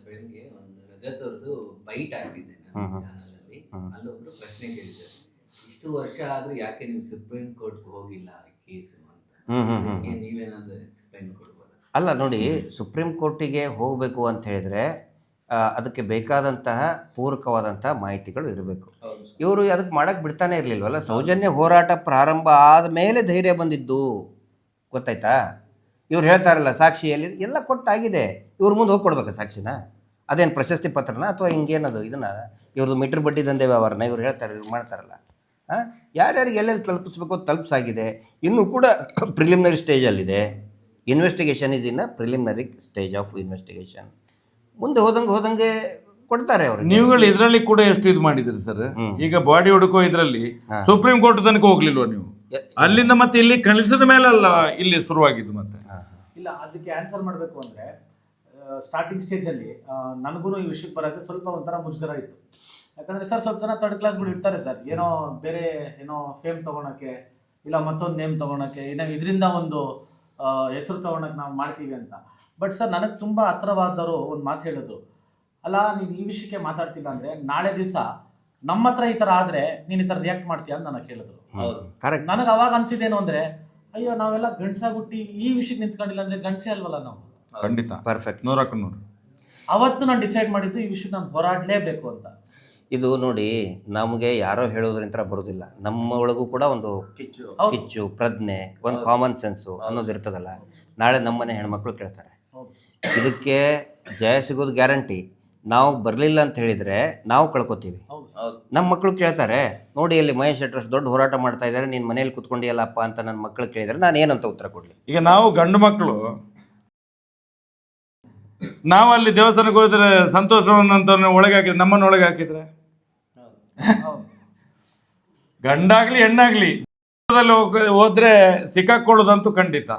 ಬೆಳಿಗ್ಗೆ ಒಂದು ರಜತ್ ಅವ್ರದ್ದು ಬೈಟ್ ಹಾಕಿದ್ದೆ ಹ್ಮ್ ನಾನು ಹ್ಮ್. ಚಾನಲ್ ಅಲ್ಲಿ. ಹ್ಮ್. ಅಲ್ಲೊಬ್ರು ಪ್ರಶ್ನೆ ಕೇಳಿದ್ದಾರೆ, ಇಷ್ಟು ವರ್ಷ ಆದ್ರೂ ಯಾಕೆ ನೀವು ಸುಪ್ರೀಂ ಕೋರ್ಟ್ ಹೋಗಿಲ್ಲ ಕೇಸು ಅಂತ. ಅದಕ್ಕೆ ನೀವೇನಾದ್ರೂ ಎಕ್ಸ್ಪ್ಲೈನ್ ಕೊಡ್ಬೋದಾ? ಅಲ್ಲ ನೋಡಿ, ಸುಪ್ರೀಂ ಕೋರ್ಟಿಗೆ ಹೋಗಬೇಕು ಅಂತ ಹೇಳಿದರೆ ಅದಕ್ಕೆ ಬೇಕಾದಂತಹ ಪೂರಕವಾದಂತಹ ಮಾಹಿತಿಗಳು ಇರಬೇಕು. ಹೌದು ಸರ್. ಇವರು ಅದಕ್ಕೆ ಮಾಡೋಕ್ಕೆ ಬಿಡ್ತಾನೆ ಇರಲಿಲ್ವಲ್ಲ. ಸೌಜನ್ಯ ಹೋರಾಟ ಪ್ರಾರಂಭ ಆದ ಮೇಲೆ ಧೈರ್ಯ ಬಂದಿದ್ದು, ಗೊತ್ತಾಯ್ತಾ? ಇವ್ರು ಹೇಳ್ತಾರಲ್ಲ ಸಾಕ್ಷಿಯಲ್ಲಿ ಎಲ್ಲ ಕೊಟ್ಟಾಗಿದೆ, ಇವ್ರ ಮುಂದೆ ಹೋಗಿ ಕೊಡ್ಬೇಕಾ ಸಾಕ್ಷಿನ? ಅದೇನು ಪ್ರಶಸ್ತಿ ಪತ್ರನ ಅಥವಾ ಹಿಂಗೇನದು ಇದನ್ನು ಇವ್ರದ್ದು ಮೀಟ್ರ್ ಬಡ್ಡಿ ದಂಧೆ ವ್ಯವಹಾರನ ಇವ್ರು ಹೇಳ್ತಾರೆ, ಇವ್ರು ಮಾಡ್ತಾರಲ್ಲ. ಹಾಂ, ಯಾರ್ಯಾರಿಗೆ ಎಲ್ಲೆಲ್ಲಿ ತಲುಪಿಸ್ಬೇಕು ತಲುಪಿಸಾಗಿದೆ. ಇನ್ನೂ ಕೂಡ ಪ್ರಿಲಿಮಿನರಿ ಸ್ಟೇಜಲ್ಲಿದೆ. Investigation is in a preliminary stage of investigation. ಮುಂದೆ ಹೋದಂಗೆ ಕೊಡ್ತಾರೆ ಅವರು. ನೀವುಗಳು ಇದರಲ್ಲಿ ಕೂಡ ಎಷ್ಟು ಇದು ಮಾಡಿದ್ರಿ ಸರ್? ಈಗ ಬಾಡಿ ಹುಡುಕೋ ಇದರಲ್ಲಿ ಸುಪ್ರೀಂ ಕೋರ್ಟ್ ತನಕ ಹೋಗ್ಲಿಲ್ವ ನೀವು? ಅಲ್ಲಿಂದ ಮತ್ತೆ ಇಲ್ಲಿ ಕಳಿಸಿದ ಮೇಲಲ್ಲ ಇಲ್ಲಿ ಶುರುವಾಗಿದ್ದು ಮತ್ತೆ. ಇಲ್ಲ, ಅದಕ್ಕೆ ಆನ್ಸರ್ ಮಾಡಬೇಕು ಅಂದರೆ ಸ್ಟಾರ್ಟಿಂಗ್ ಸ್ಟೇಜಲ್ಲಿ ನನಗೂ ಈ ವಿಷಯಕ್ಕೆ ಬರೋಕ್ಕೆ ಸ್ವಲ್ಪ ಒಂಥರ ಮುಜುಗರ ಇತ್ತು. ಯಾಕಂದರೆ ಸರ್ ಸ್ವಲ್ಪ ಜನ ಥರ್ಡ್ ಕ್ಲಾಸ್ಗಳು ಇರ್ತಾರೆ ಸರ್, ಏನೋ ಬೇರೆ ಏನೋ ಫೇಮ್ ತೊಗೊಳಕ್ಕೆ ಇಲ್ಲ ಮತ್ತೊಂದು ನೇಮ್ ತೊಗೊಳಕ್ಕೆ, ನಾವು ಇದರಿಂದ ಒಂದು ಹೆಸರು ತೊಗೊಳಕ್ಕೆ ನಾವು ಮಾಡ್ತೀವಿ ಅಂತ. ಬಟ್ ಸರ್ ನನಗೆ ತುಂಬ ಹತ್ರವಾದವರು ಒಂದು ಮಾತು ಹೇಳಿದ್ರು, ಅಲ್ಲ ನೀನು ಈ ವಿಷಯಕ್ಕೆ ಮಾತಾಡ್ತಿಲ್ಲ ಅಂದರೆ ನಾಳೆ ದಿವಸ ನಮ್ಮ ಹತ್ರ ಈ ಥರ ಆದರೆ ನೀನು ಈ ಥರ ರಿಯಾಕ್ಟ್ ಮಾಡ್ತೀಯ ಅಂತ ನನಗೆ ಹೇಳಿದ್ರು. ಕರೆಕ್ಟ್. ನನಗೆ ಅವಾಗ ಅನ್ಸಿದ್ದೇನು ಅಂದರೆ, ಅಯ್ಯೋ ನಾವೆಲ್ಲ ಗಂಡಸಾಗುಟ್ಟಿ ಈ ವಿಷಯಕ್ಕೆ ನಿಂತ್ಕೊಂಡಿಲ್ಲ ಅಂದರೆ ಗಂಡಸೇ ಅಲ್ವಲ್ಲ ನಾವು. ಖಂಡಿತ ಪರ್ಫೆಕ್ಟ್. 100%. ಅವತ್ತು ನಾನು ಡಿಸೈಡ್ ಮಾಡಿದ್ದು ಈ ವಿಷಯಕ್ಕೆ ನಾನು ಹೋರಾಡಲೇಬೇಕು ಅಂತ. ಇದು ನೋಡಿ, ನಮಗೆ ಯಾರೋ ಹೇಳೋದ್ರಿಂದ ಬರೋದಿಲ್ಲ. ನಮ್ಮ ಒಳಗೂ ಕೂಡ ಒಂದು ಕಿಚ್ಚು, ಪ್ರಜ್ಞೆ, ಒಂದು ಕಾಮನ್ ಸೆನ್ಸು ಅನ್ನೋದು ಇರ್ತದಲ್ಲ. ನಾಳೆ ನಮ್ಮನೆ ಹೆಣ್ಮಕ್ಳು ಕೇಳ್ತಾರೆ, ಇದಕ್ಕೆ ಜಯ ಸಿಗೋದು ಗ್ಯಾರಂಟಿ. ನಾವು ಬರಲಿಲ್ಲ ಅಂತ ಹೇಳಿದರೆ ನಾವು ಕಳ್ಕೊತೀವಿ. ನಮ್ಮ ಮಕ್ಕಳು ಕೇಳ್ತಾರೆ, ನೋಡಿ ಅಲ್ಲಿ ಮಹೇಶ್ ಶೆಟ್ಟರ್ ದೊಡ್ಡ ಹೋರಾಟ ಮಾಡ್ತಾ ಇದ್ದಾರೆ, ನೀನು ಮನೇಲಿ ಕುತ್ಕೊಂಡಿಯಲ್ಲಪ್ಪ ಅಂತ ನನ್ನ ಮಕ್ಕಳು ಕೇಳಿದರೆ ನಾನು ಏನಂತ ಉತ್ತರ ಕೊಡಲಿ? ಈಗ ನಾವು ಗಂಡು ಮಕ್ಕಳು ನಾವು ಅಲ್ಲಿ ದೇವಸ್ಥಾನಕ್ಕೆ ಹೋದ್ರೆ ಸಂತೋಷವನ್ನಂತ ಒಳಗೆ ಹಾಕಿದ್ರೆ, ನಮ್ಮನ್ನು ಒಳಗೆ ಹಾಕಿದ್ರೆ ಗಂಡಾಗ್ಲಿ ಹೆಣ್ಣಾಗ್ಲಿ ಹೋದ್ರೆ ಸಿಕ್ಕಾಕೊಳ್ಳೋದಂತೂ ಖಂಡಿತ.